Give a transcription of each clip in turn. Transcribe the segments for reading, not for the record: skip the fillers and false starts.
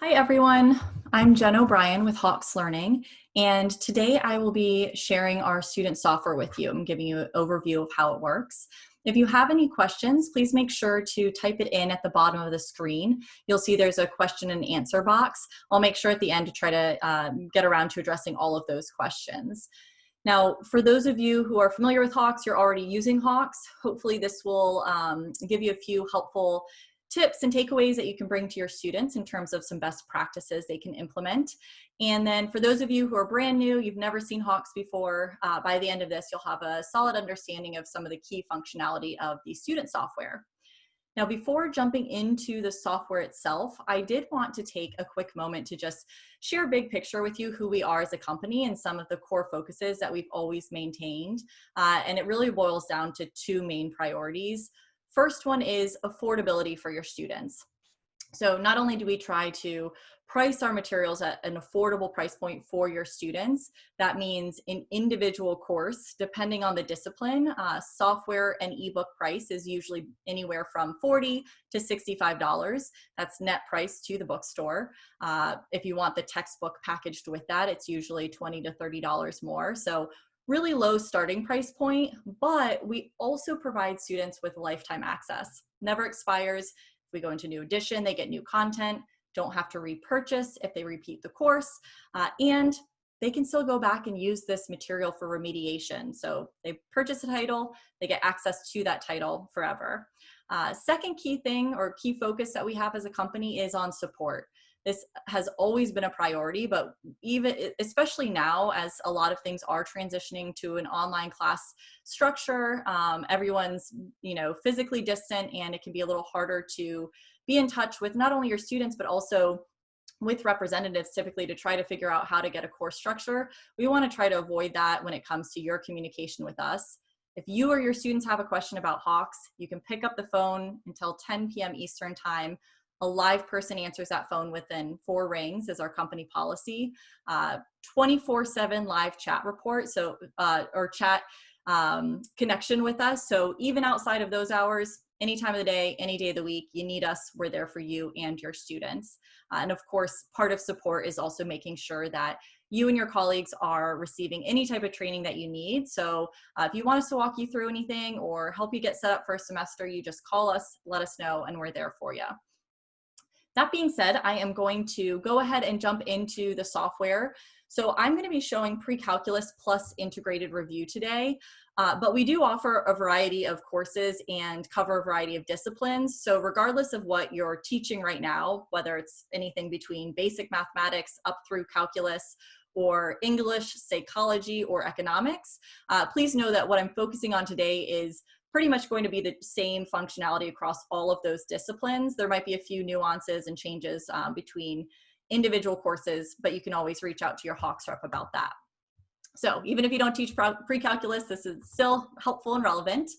Hi everyone, I'm Jen O'Brien with Hawks Learning, and today I will be sharing our student software with you. I'm giving you an overview of how it works. If you have any questions, please make sure to type it in at the bottom of the screen. You'll see there's a question and answer box. I'll make sure at the end to try to get around to addressing all of those questions. Now, for those of you who are familiar with Hawks, you're already using Hawks. Hopefully this will give you a few helpful tips and takeaways that you can bring to your students in terms of some best practices they can implement. And then for those of you who are brand new, you've never seen Hawks before, by the end of this, you'll have a solid understanding of some of the key functionality of the student software. Now, before jumping into the software itself, I did want to take a quick moment to just share a big picture with you who we are as a company and some of the core focuses that we've always maintained. And it really boils down to two main priorities. First one is affordability for your students. So not only do we try to price our materials at an affordable price point for your students, that means an individual course, depending on the discipline, software and ebook price is usually anywhere from $40 to $65. That's net price to the bookstore. If you want the textbook packaged with that, it's usually $20 to $30 more. So really low starting price point, but we also provide students with lifetime access. Never expires. If we go into new edition, they get new content, don't have to repurchase if they repeat the course, and they can still go back and use this material for remediation. So they purchase a title, they get access to that title forever. Second key thing or key focus that we have as a company is on support. This has always been a priority, but especially now as a lot of things are transitioning to an online class structure, everyone's physically distant, and it can be a little harder to be in touch with not only your students, but also with representatives typically to try to figure out how to get a course structure. We want to try to avoid that when it comes to your communication with us. If you or your students have a question about Hawks, you can pick up the phone until 10 p.m. Eastern time. A live person answers that phone within 4 rings is our company policy. 24/7 live chat report, or chat connection with us. So even outside of those hours, any time of the day, any day of the week, you need us, we're there for you and your students. And of course, part of support is also making sure that you and your colleagues are receiving any type of training that you need. So if you want us to walk you through anything or help you get set up for a semester, you just call us, let us know, and we're there for you. That being said, I am going to go ahead and jump into the software. So I'm going to be showing pre-calculus plus integrated review today, but we do offer a variety of courses and cover a variety of disciplines. So regardless of what you're teaching right now, whether it's anything between basic mathematics up through calculus or English, psychology, or economics, please know that what I'm focusing on today is pretty much going to be the same functionality across all of those disciplines. There might be a few nuances and changes between individual courses, but you can always reach out to your Hawks rep about that. So even if you don't teach pre-calculus, this is still helpful and relevant.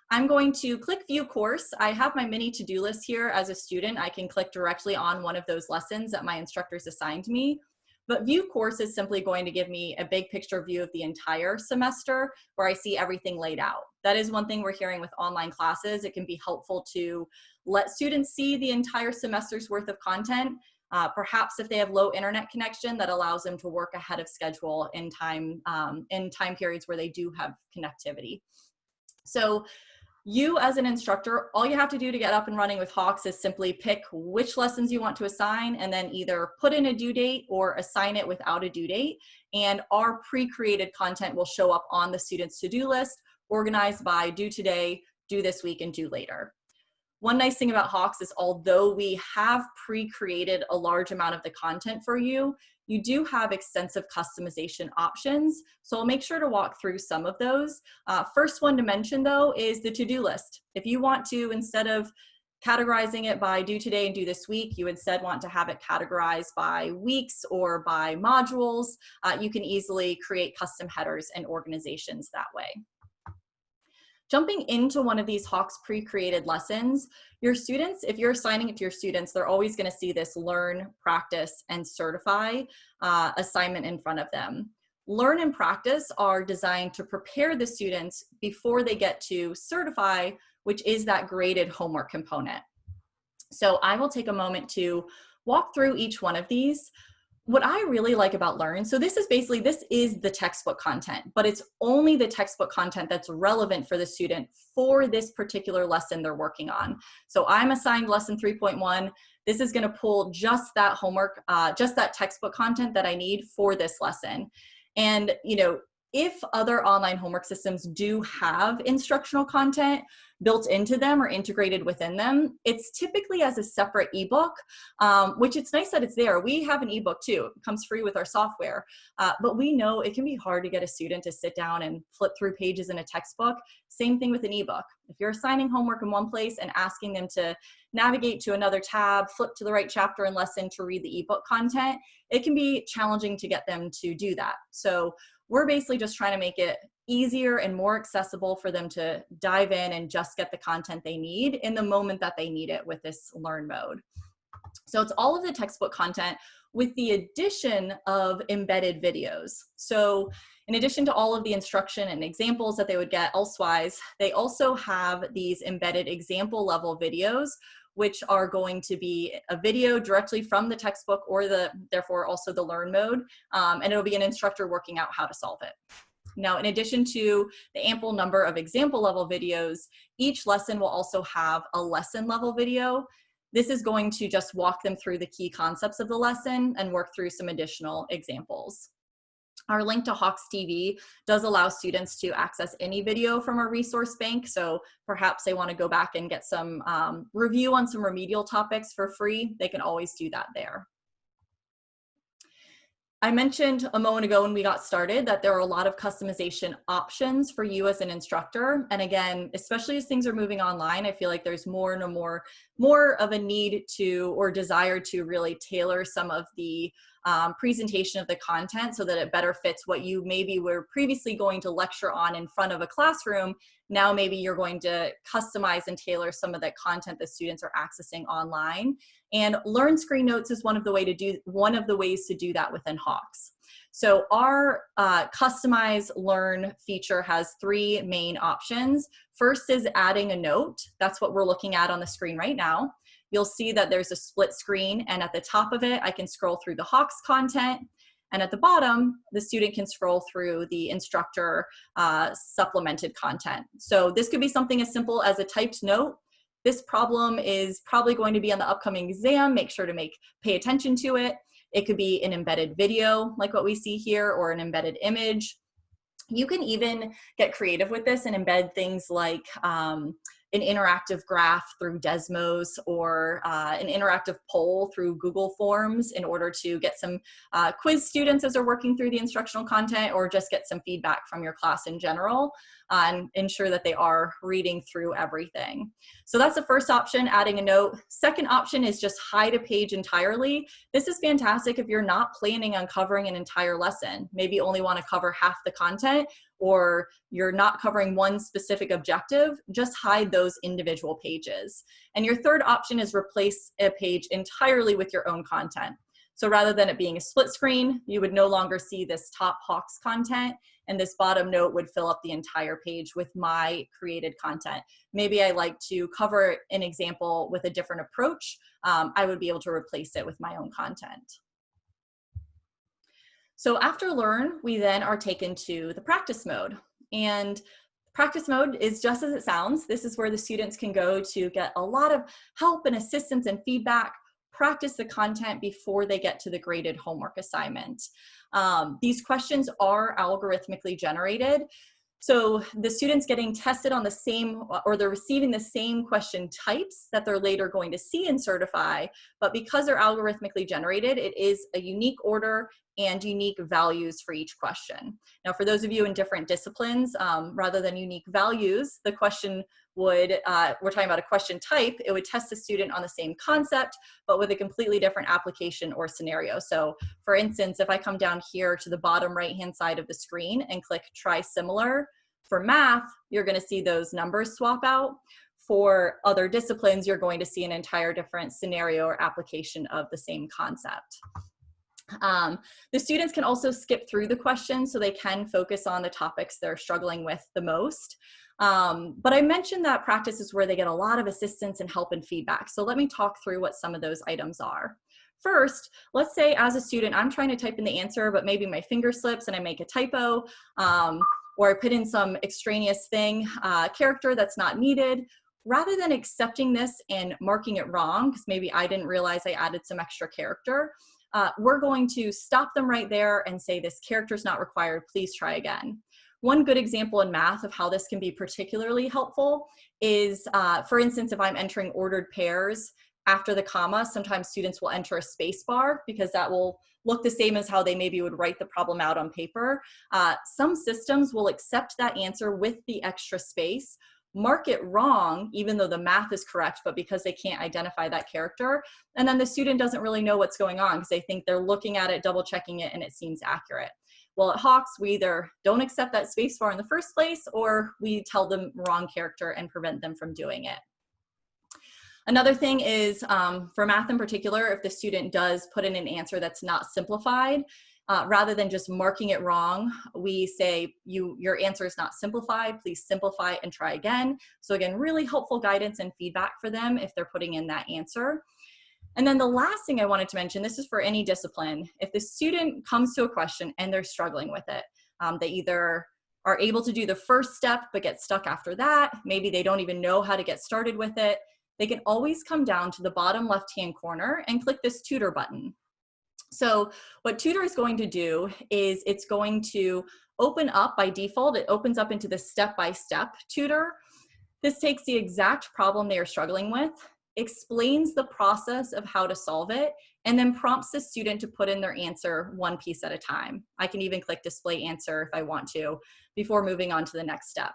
I'm going to click View Course. I have my mini to-do list here. As a student, I can click directly on one of those lessons that my instructors assigned me. But View Course is simply going to give me a big picture view of the entire semester where I see everything laid out. That is one thing we're hearing with online classes. It can be helpful to let students see the entire semester's worth of content. Perhaps if they have low internet connection, that allows them to work ahead of schedule in time periods where they do have connectivity. So you as an instructor, all you have to do to get up and running with Hawks is simply pick which lessons you want to assign and then either put in a due date or assign it without a due date. And our pre-created content will show up on the student's to-do list, organized by due today, due this week, and due later. One nice thing about Hawks is although we have pre-created a large amount of the content for you, you do have extensive customization options. So I'll make sure to walk through some of those. First one to mention though is the to-do list. If you want to, instead of categorizing it by due today and due this week, you instead want to have it categorized by weeks or by modules, you can easily create custom headers and organizations that way. Jumping into one of these Hawks pre-created lessons, your students, if you're assigning it to your students, they're always going to see this Learn, Practice, and Certify assignment in front of them. Learn and Practice are designed to prepare the students before they get to Certify, which is that graded homework component. So I will take a moment to walk through each one of these. What I really like about Learn, so this is the textbook content, but it's only the textbook content that's relevant for the student for this particular lesson they're working on. So I'm assigned lesson 3.1. This is going to pull just that homework, just that textbook content that I need for this lesson. And, if other online homework systems do have instructional content built into them or integrated within them, it's typically as a separate ebook, which it's nice that it's there. We have an ebook too. It comes free with our software, but we know it can be hard to get a student to sit down and flip through pages in a textbook. Same thing with an ebook. If you're assigning homework in one place and asking them to navigate to another tab, flip to the right chapter and lesson to read the ebook content, it can be challenging to get them to do that. So we're basically just trying to make it easier and more accessible for them to dive in and just get the content they need in the moment that they need it with this Learn mode. So it's all of the textbook content with the addition of embedded videos. So in addition to all of the instruction and examples that they would get elsewise, they also have these embedded example level videos, which are going to be a video directly from the textbook or therefore also the Learn mode, and it'll be an instructor working out how to solve it. Now, in addition to the ample number of example level videos, each lesson will also have a lesson level video. This is going to just walk them through the key concepts of the lesson and work through some additional examples. Our link to Hawks TV does allow students to access any video from our resource bank. So perhaps they want to go back and get some review on some remedial topics for free. They can always do that there. I mentioned a moment ago when we got started that there are a lot of customization options for you as an instructor. And again, especially as things are moving online, I feel like there's more and more of a need to or desire to really tailor some of the presentation of the content so that it better fits what you maybe were previously going to lecture on in front of a classroom. Now maybe you're going to customize and tailor some of that content that students are accessing online. And Learn Screen Notes is one of the ways to do that within Hawks. So our Customize Learn feature has three main options. First is adding a note. That's what we're looking at on the screen right now. You'll see that there's a split screen, and at the top of it, I can scroll through the Hawks content. And at the bottom, the student can scroll through the instructor supplemented content. So this could be something as simple as a typed note. This problem is probably going to be on the upcoming exam. Make sure to pay attention to it. It could be an embedded video like what we see here, or an embedded image. You can even get creative with this and embed things like an interactive graph through Desmos, or an interactive poll through Google Forms in order to get some quiz students as they're working through the instructional content, or just get some feedback from your class in general and ensure that they are reading through everything. So that's the first option, adding a note. Second option is just hide a page entirely. This is fantastic if you're not planning on covering an entire lesson. Maybe you only want to cover half the content, or you're not covering one specific objective, just hide those individual pages. And your third option is replace a page entirely with your own content. So rather than it being a split screen, you would no longer see this top Hawks content, and this bottom note would fill up the entire page with my created content. Maybe I like to cover an example with a different approach. I would be able to replace it with my own content. So after Learn, we then are taken to the practice mode. And practice mode is just as it sounds. This is where the students can go to get a lot of help and assistance and feedback, practice the content before they get to the graded homework assignment. These questions are algorithmically generated. So the students getting tested on the same, or they're receiving the same question types that they're later going to see in Certify, but because they're algorithmically generated, it is a unique order and unique values for each question. Now, for those of you in different disciplines, rather than unique values, the question would, we're talking about a question type, it would test the student on the same concept, but with a completely different application or scenario. So for instance, if I come down here to the bottom right-hand side of the screen and click try similar, for math, you're gonna see those numbers swap out. For other disciplines, you're going to see an entire different scenario or application of the same concept. The students can also skip through the questions so they can focus on the topics they're struggling with the most. But I mentioned that practice is where they get a lot of assistance and help and feedback. So let me talk through what some of those items are. First, let's say as a student, I'm trying to type in the answer, but maybe my finger slips and I make a typo, or I put in some extraneous thing, character that's not needed. Rather than accepting this and marking it wrong, because maybe I didn't realize I added some extra character, we're going to stop them right there and say, this character is not required, please try again. One good example in math of how this can be particularly helpful is, for instance, if I'm entering ordered pairs, after the comma, sometimes students will enter a space bar because that will look the same as how they maybe would write the problem out on paper. Some systems will accept that answer with the extra space, mark it wrong, even though the math is correct, but because they can't identify that character. And then the student doesn't really know what's going on because they think they're looking at it, double checking it, and it seems accurate. Well, at Hawks, we either don't accept that space bar in the first place, or we tell them wrong character and prevent them from doing it. Another thing is, for math in particular, if the student does put in an answer that's not simplified, rather than just marking it wrong, we say, your answer is not simplified, please simplify and try again. So again, really helpful guidance and feedback for them if they're putting in that answer. And then the last thing I wanted to mention, this is for any discipline, if the student comes to a question and they're struggling with it, they either are able to do the first step but get stuck after that, maybe they don't even know how to get started with it, they can always come down to the bottom left-hand corner and click this tutor button. So what tutor is going to do is it's going to open up by default, it opens up into the step-by-step tutor. This takes the exact problem they are struggling with, explains the process of how to solve it, and then prompts the student to put in their answer one piece at a time. I can even click display answer if I want to before moving on to the next step.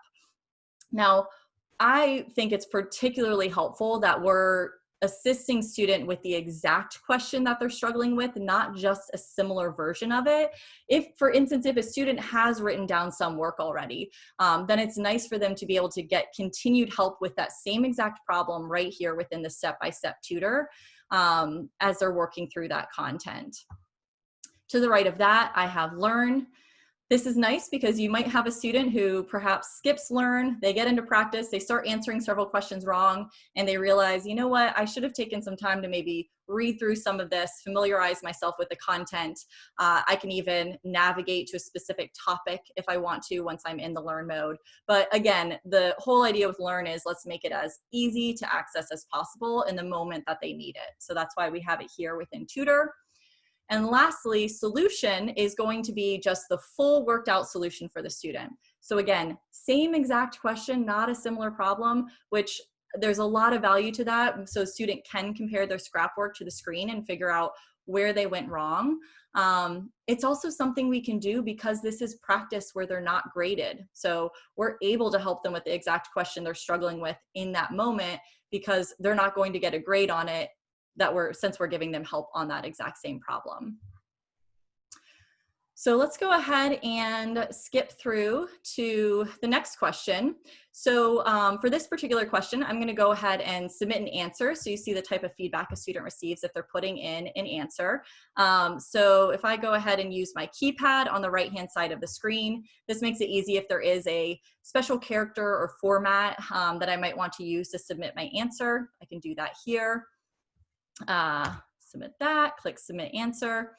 Now, I think it's particularly helpful that we're assisting student with the exact question that they're struggling with, not just a similar version of it. If, for instance, if a student has written down some work already, then it's nice for them to be able to get continued help with that same exact problem right here within the step-by-step tutor as they're working through that content. To the right of that, I have Learn. This is nice because you might have a student who perhaps skips Learn, they get into practice, they start answering several questions wrong, and they realize, you know what, I should have taken some time to maybe read through some of this, familiarize myself with the content. I can even navigate to a specific topic if I want to once I'm in the Learn mode. But again, the whole idea with Learn is let's make it as easy to access as possible in the moment that they need it. So that's why we have it here within Tutor. And lastly, solution is going to be just the full worked out solution for the student. So again, same exact question, not a similar problem, which there's a lot of value to that. So a student can compare their scrap work to the screen and figure out where they went wrong. It's also something we can do because this is practice where they're not graded. So we're able to help them with the exact question they're struggling with in that moment because they're not going to get a grade on it since we're giving them help on that exact same problem. So let's go ahead and skip through to the next question. So for this particular question, I'm going to go ahead and submit an answer. So you see the type of feedback a student receives if they're putting in an answer. So if I go ahead and use my keypad on the right-hand side of the screen, this makes it easy if there is a special character or format that I might want to use to submit my answer. I can do that here. Submit that, click submit answer.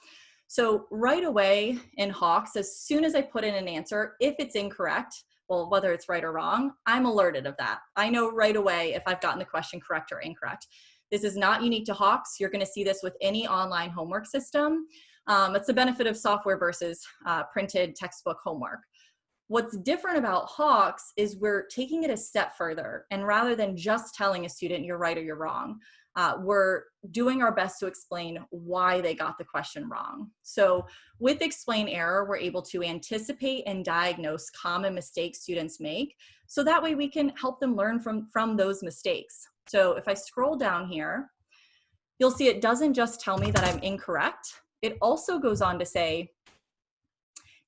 So right away in Hawks, as soon as I put in an answer, if it's incorrect, well, whether it's right or wrong, I'm alerted of that. I know right away if I've gotten the question correct or incorrect. This is not unique to Hawks. You're going to see this with any online homework system. It's the benefit of software versus printed textbook homework. What's different about Hawks is we're taking it a step further, and rather than just telling a student you're right or you're wrong, we're doing our best to explain why they got the question wrong. So with Explain Error, we're able to anticipate and diagnose common mistakes students make, so that way we can help them learn from those mistakes. So if I scroll down here, you'll see it doesn't just tell me that I'm incorrect. It also goes on to say,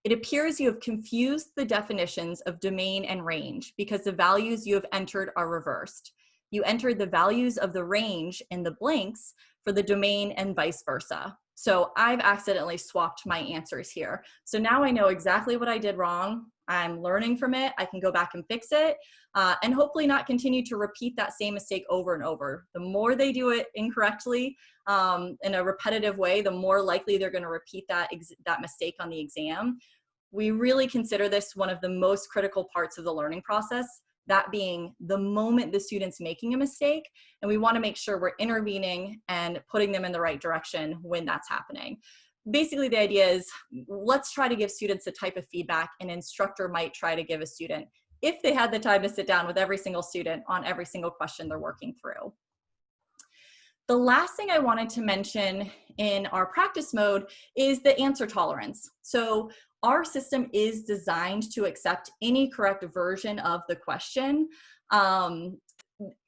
it appears you have confused the definitions of domain and range because the values you have entered are reversed. You entered the values of the range in the blanks for the domain and vice versa. So I've accidentally swapped my answers here. So now I know exactly what I did wrong. I'm learning from it. I can go back and fix it, and hopefully not continue to repeat that same mistake over and over. The more they do it incorrectly in a repetitive way, the more likely they're going to repeat that mistake on the exam. We really consider this one of the most critical parts of the learning process, that being the moment the student's making a mistake, and we want to make sure we're intervening and putting them in the right direction when that's happening. Basically, the idea is, let's try to give students the type of feedback an instructor might try to give a student if they had the time to sit down with every single student on every single question they're working through. The last thing I wanted to mention in our practice mode is the answer tolerance. So our system is designed to accept any correct version of the question.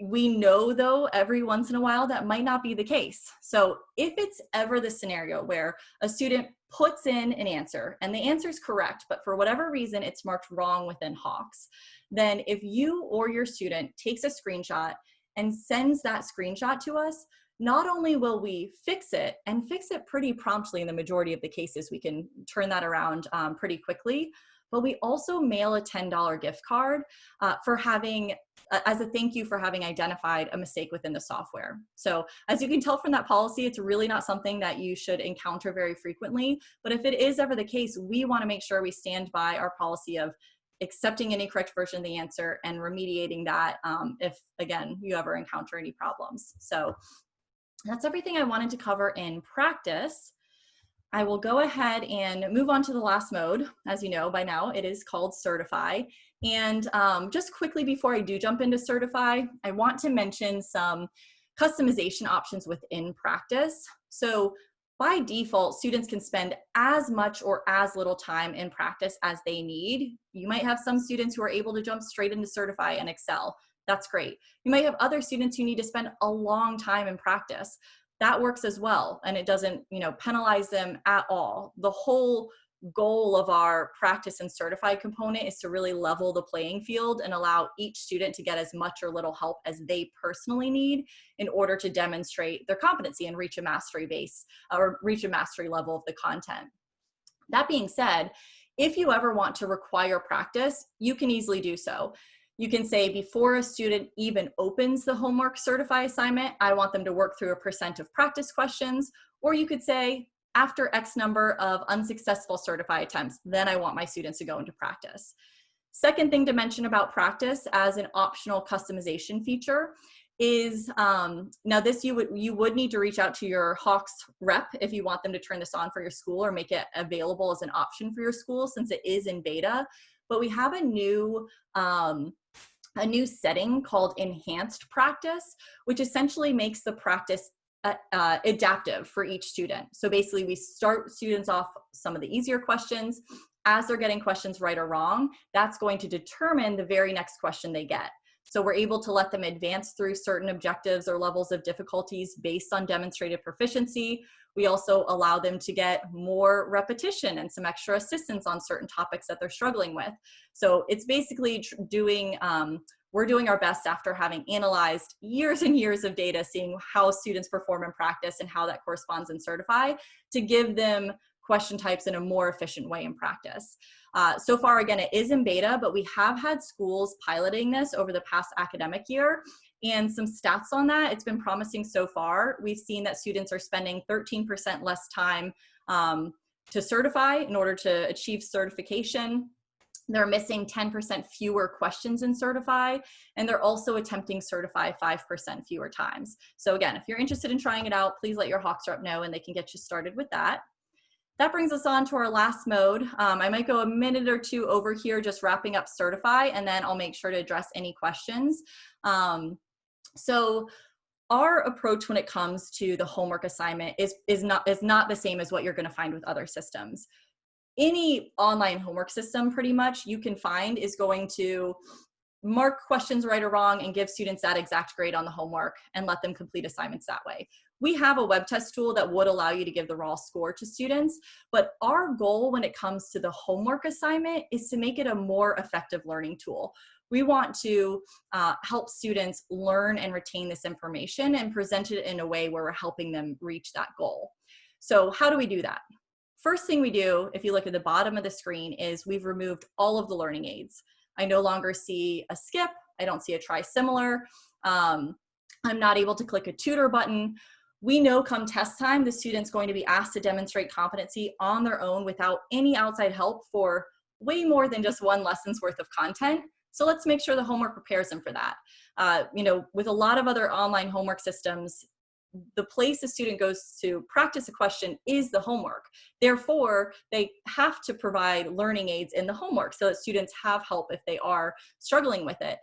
We know, though, every once in a while that might not be the case. So if it's ever the scenario where a student puts in an answer and the answer is correct, but for whatever reason it's marked wrong within Hawks, then if you or your student takes a screenshot and sends that screenshot to us, not only will we fix it, and fix it pretty promptly in the majority of the cases, we can turn that around pretty quickly, but we also mail a $10 gift card for having, as a thank you for having identified a mistake within the software. So as you can tell from that policy, it's really not something that you should encounter very frequently, but if it is ever the case, we want to make sure we stand by our policy of accepting any correct version of the answer and remediating that if, again, you ever encounter any problems. So that's everything I wanted to cover in practice. I will go ahead and move on to the last mode. As you know by now, it is called Certify. And just quickly before I do jump into Certify, I want to mention some customization options within practice. So by default, students can spend as much or as little time in practice as they need. You might have some students who are able to jump straight into Certify and excel. That's great. You might have other students who need to spend a long time in practice. That works as well, and it doesn't, penalize them at all. The whole goal of our practice and certified component is to really level the playing field and allow each student to get as much or little help as they personally need in order to demonstrate their competency and reach a mastery base or reach a mastery level of the content. That being said, if you ever want to require practice, you can easily do so. You can say before a student even opens the homework Certify assignment, I want them to work through a % of practice questions, or you could say after X number of unsuccessful Certify attempts, then I want my students to go into practice. Second thing to mention about practice as an optional customization feature is, now this you would need to reach out to your Hawks rep if you want them to turn this on for your school or make it available as an option for your school since it is in beta. But we have a new setting called enhanced practice, which essentially makes the practice adaptive for each student. So basically we start students off some of the easier questions. As they're getting questions right or wrong, that's going to determine the very next question they get. So we're able to let them advance through certain objectives or levels of difficulties based on demonstrated proficiency. We also allow them to get more repetition and some extra assistance on certain topics that they're struggling with. So it's basically we're doing our best after having analyzed years and years of data, seeing how students perform in practice and how that corresponds in Certify, to give them question types in a more efficient way in practice. So far, again, it is in beta, but we have had schools piloting this over the past academic year. And some stats on that, it's been promising so far. We've seen that students are spending 13% less time to certify in order to achieve certification. They're missing 10% fewer questions in Certify, and they're also attempting Certify 5% fewer times. So again, if you're interested in trying it out, please let your Hawks rep know and they can get you started with that. That brings us on to our last mode. I might go a minute or two over here just wrapping up Certify, and then I'll make sure to address any questions. So our approach when it comes to the homework assignment is not the same as what you're going to find with other systems. Any online homework system pretty much you can find is going to mark questions right or wrong and give students that exact grade on the homework and let them complete assignments that way. We have a web test tool that would allow you to give the raw score to students, but our goal when it comes to the homework assignment is to make it a more effective learning tool. We want to help students learn and retain this information and present it in a way where we're helping them reach that goal. So how do we do that? First thing we do, if you look at the bottom of the screen, is we've removed all of the learning aids. I no longer see a skip. I don't see a try similar. I'm not able to click a tutor button. We know come test time, the student's going to be asked to demonstrate competency on their own without any outside help for way more than just one lesson's worth of content. So let's make sure the homework prepares them for that. With a lot of other online homework systems, the place a student goes to practice a question is the homework. Therefore, they have to provide learning aids in the homework so that students have help if they are struggling with it.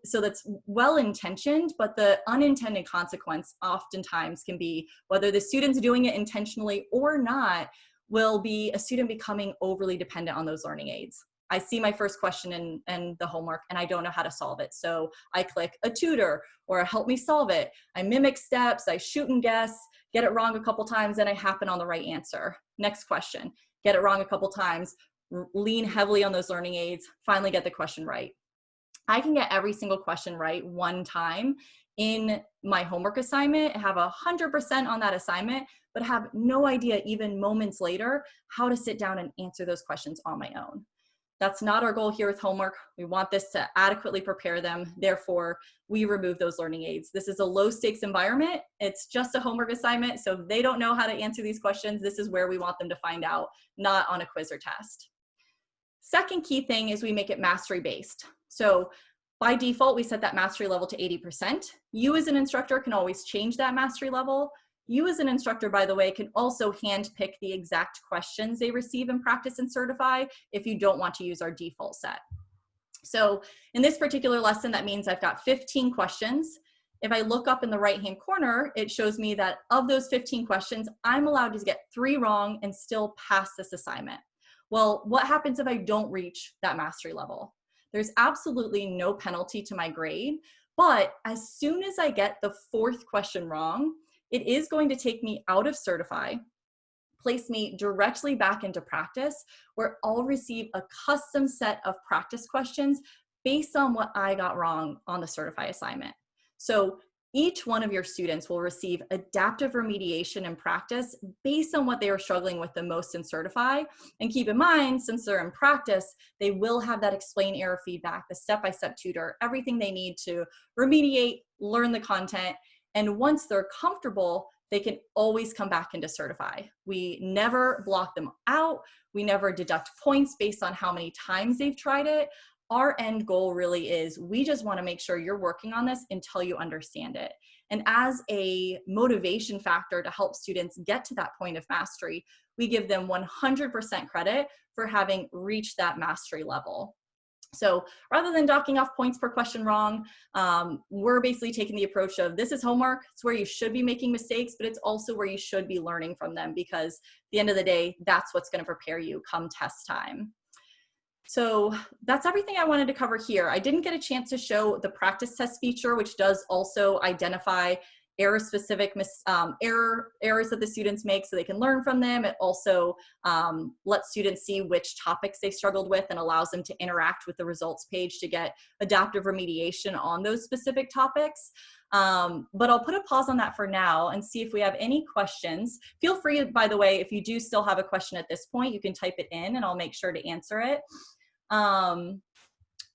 So that's well-intentioned, but the unintended consequence oftentimes can be, whether the student's doing it intentionally or not, will be a student becoming overly dependent on those learning aids. I see my first question in the homework and I don't know how to solve it. So I click a tutor or a help me solve it. I mimic steps, I shoot and guess, get it wrong a couple times, and I happen on the right answer. Next question, get it wrong a couple times, lean heavily on those learning aids, finally get the question right. I can get every single question right one time in my homework assignment, have 100% on that assignment, but have no idea even moments later how to sit down and answer those questions on my own. That's not our goal here with homework. We want this to adequately prepare them. Therefore, we remove those learning aids. This is a low stakes environment. It's just a homework assignment. So if they don't know how to answer these questions, this is where we want them to find out, not on a quiz or test. Second key thing is we make it mastery based. So by default, we set that mastery level to 80%. You as an instructor can always change that mastery level. You as an instructor, by the way, can also handpick the exact questions they receive in practice and certify if you don't want to use our default set. So in this particular lesson, that means I've got 15 questions. If I look up in the right-hand corner, it shows me that of those 15 questions, I'm allowed to get 3 wrong and still pass this assignment. Well, what happens if I don't reach that mastery level? There's absolutely no penalty to my grade, but as soon as I get the 4th question wrong, it is going to take me out of Certify, place me directly back into practice, where I'll receive a custom set of practice questions based on what I got wrong on the Certify assignment. So each one of your students will receive adaptive remediation in practice based on what they are struggling with the most in Certify. And keep in mind, since they're in practice, they will have that explain error feedback, the step-by-step tutor, everything they need to remediate, learn the content. And once they're comfortable, they can always come back into Certify. We never block them out. We never deduct points based on how many times they've tried it. Our end goal really is, we just want to make sure you're working on this until you understand it. And as a motivation factor to help students get to that point of mastery, we give them 100% credit for having reached that mastery level. So rather than docking off points per question wrong, we're basically taking the approach of, this is homework. It's where you should be making mistakes, but it's also where you should be learning from them, because at the end of the day, that's what's going to prepare you come test time. So that's everything I wanted to cover here. I didn't get a chance to show the practice test feature, which does also identify error-specific errors that the students make so they can learn from them. It also lets students see which topics they struggled with and allows them to interact with the results page to get adaptive remediation on those specific topics. But I'll put a pause on that for now and see if we have any questions. Feel free, by the way, if you do still have a question at this point, you can type it in and I'll make sure to answer it.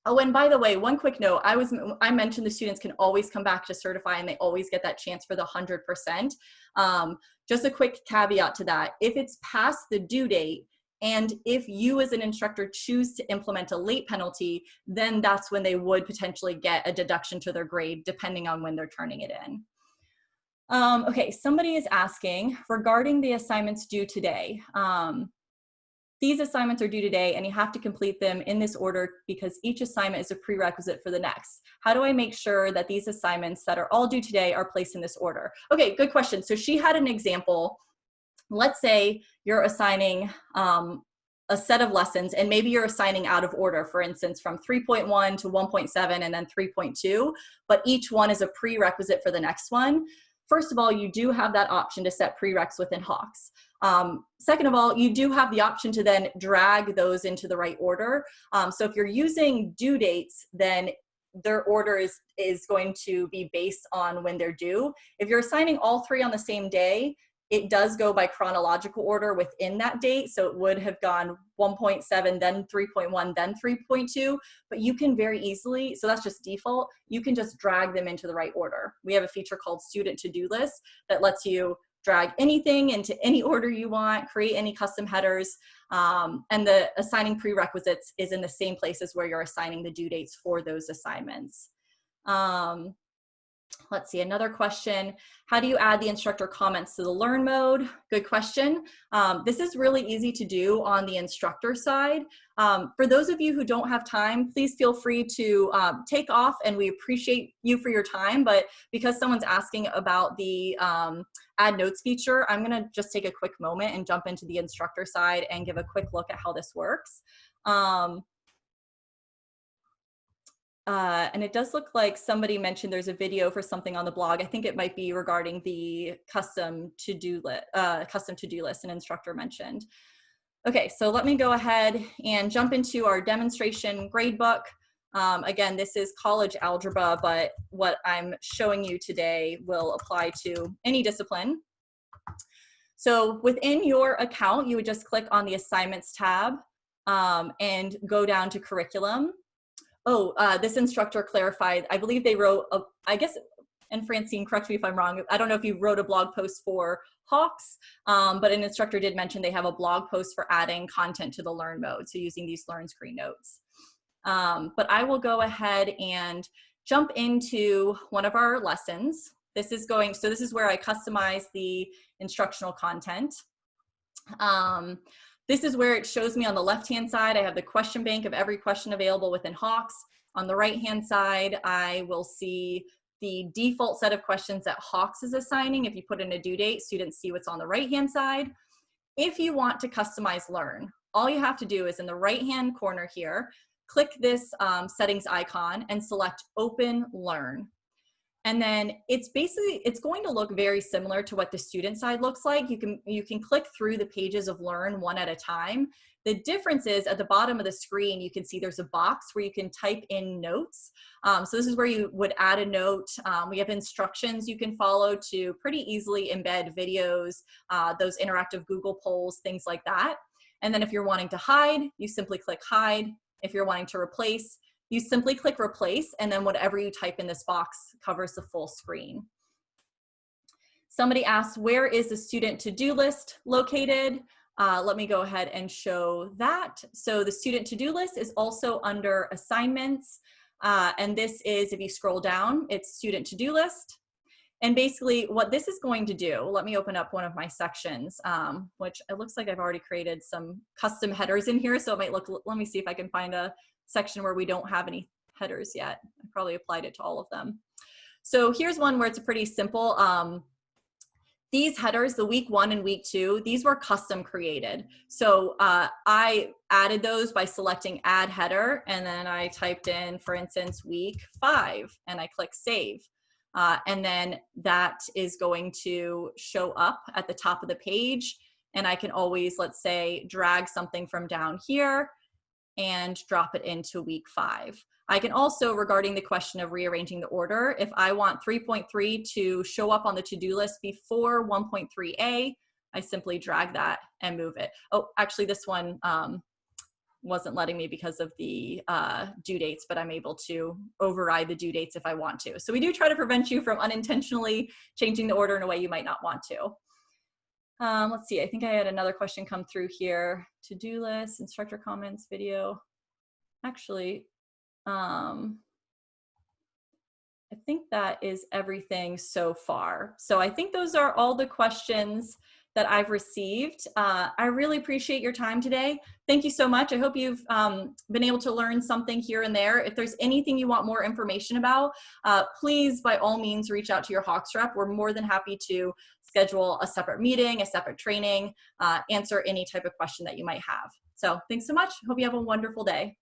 Oh, and by the way, one quick note, I mentioned the students can always come back to Certify and they always get that chance for the 100%. Just a quick caveat to that. If it's past the due date, and if you as an instructor choose to implement a late penalty, then that's when they would potentially get a deduction to their grade, depending on when they're turning it in. Okay, somebody is asking regarding the assignments due today. These assignments are due today and you have to complete them in this order because each assignment is a prerequisite for the next. How do I make sure that these assignments that are all due today are placed in this order? Okay, good question. So she had an example. Let's say you're assigning a set of lessons and maybe you're assigning out of order, for instance, from 3.1 to 1.7 and then 3.2, but each one is a prerequisite for the next one. First of all, you do have that option to set prereqs within Hawks. Second of all, you do have the option to then drag those into the right order. So if you're using due dates, then their order is going to be based on when they're due. If you're assigning all 3 on the same day, it does go by chronological order within that date. So it would have gone 1.7, then 3.1, then 3.2, but you can very easily, so that's just default, you can just drag them into the right order. We have a feature called Student To-Do List that lets you drag anything into any order you want, create any custom headers, and the assigning prerequisites is in the same places where you're assigning the due dates for those assignments. Let's see, another question. How do you add the instructor comments to the learn mode? Good question. This is really easy to do on the instructor side. For those of you who don't have time, please feel free to take off, and we appreciate you for your time. But because someone's asking about the add notes feature, I'm gonna just take a quick moment and jump into the instructor side and give a quick look at how this works. And it does look like somebody mentioned there's a video for something on the blog. I think it might be regarding the custom to-do list an instructor mentioned. Okay, so let me go ahead and jump into our demonstration gradebook. Again, this is college algebra, but what I'm showing you today will apply to any discipline. So within your account, you would just click on the assignments tab and go down to curriculum. Oh, this instructor clarified, I believe they wrote, I guess, and Francine, correct me if I'm wrong, I don't know if you wrote a blog post for Hawks, but an instructor did mention they have a blog post for adding content to the learn mode, so using these learn screen notes. But I will go ahead and jump into one of our lessons. This is where I customize the instructional content. This is where it shows me on the left-hand side, I have the question bank of every question available within Hawks. On the right-hand side, I will see the default set of questions that Hawks is assigning. If you put in a due date, students see what's on the right-hand side. If you want to customize Learn, all you have to do is in the right-hand corner here, click this settings icon and select Open Learn. And then it's going to look very similar to what the student side looks like. You can click through the pages of Learn one at a time. The difference is at the bottom of the screen, you can see there's a box where you can type in notes. So this is where you would add a note. We have instructions you can follow to pretty easily embed videos, those interactive Google polls, things like that. And then if you're wanting to hide, you simply click hide. If you're wanting to replace, you simply click replace, and then whatever you type in this box covers the full screen. Somebody asked, where is the student to-do list located? Let me go ahead and show that. So the student to-do list is also under assignments. And this is, if you scroll down, it's student to-do list. And basically what this is going to do, let me open up one of my sections, which it looks like I've already created some custom headers in here. So it might look, let me see if I can find a section where we don't have any headers yet. I probably applied it to all of them. So here's one where it's pretty simple. These headers, the week 1 and week 2, these were custom created. So I added those by selecting add header, and then I typed in, for instance, week 5, and I click save. And then that is going to show up at the top of the page. And I can always, let's say, drag something from down here and drop it into week 5. I can also, regarding the question of rearranging the order, if I want 3.3 to show up on the to-do list before 1.3a, I simply drag that and move it. Oh, actually this one wasn't letting me because of the due dates, but I'm able to override the due dates if I want to. So we do try to prevent you from unintentionally changing the order in a way you might not want to. Let's see, I think I had another question come through here. To-do list, instructor comments, video. Actually, I think that is everything so far. So I think those are all the questions that I've received. I really appreciate your time today. Thank you so much. I hope you've been able to learn something here and there. If there's anything you want more information about, please, by all means, reach out to your Hawks rep. We're more than happy to schedule a separate meeting, a separate training, answer any type of question that you might have. So thanks so much. Hope you have a wonderful day.